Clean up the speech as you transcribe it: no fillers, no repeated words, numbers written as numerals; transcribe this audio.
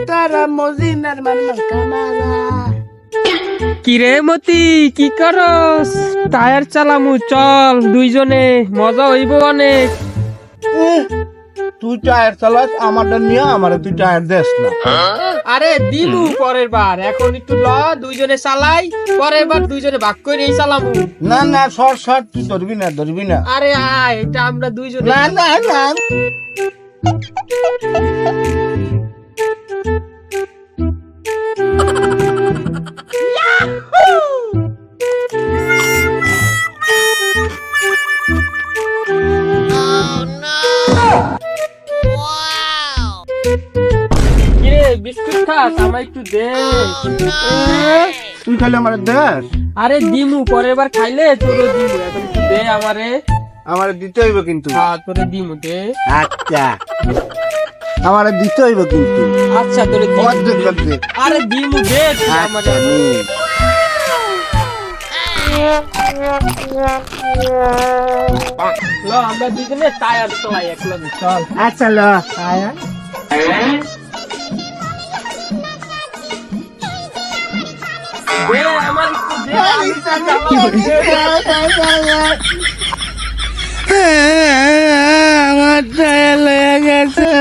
তারা মজিনার মান্নার কামালা। কিরে মতি কি করস? টায়ার চালামু, চল দুইজনে, মজা হইব অনেক। তুই টায়ার চালাস, আমারটা নিয়ে আমারে তুই টায়ার দেস না। আরে দিমু পরের বার, এখন একটু ল দুইজনে চালাই, পরের বার দুইজনে ভাগ করে এই চালামু। না না, সর তুই ধরবি না। আরে আয়, এটা আমরা দুইজনে। না না না, কিরে বিস্কুট খাস? আমার একটু দে। তুই খালি আমার দেস। আরে দিমু পরের বার খাইলে তোরও দিমু, এখন একটু দে আমারে। আমার দিতে হইব কিন্তু। হ্যাঁ তোরে দিমু, দে। আচ্ছা, আমার দিতে হইব কিন্তু। আচ্ছা তোরে দিমু, অর্ধেক দে। অর্ধেক। আরে দিমু দে তুই আমারে। আচ্ছা, নে। ল আমরা দুইজনে টায়ার চালাই একলগে, চল। আচ্ছা ল আয়া। দে আমার একটু দে, আমি চালাবো। আমার টায়ার লেগে গেছে।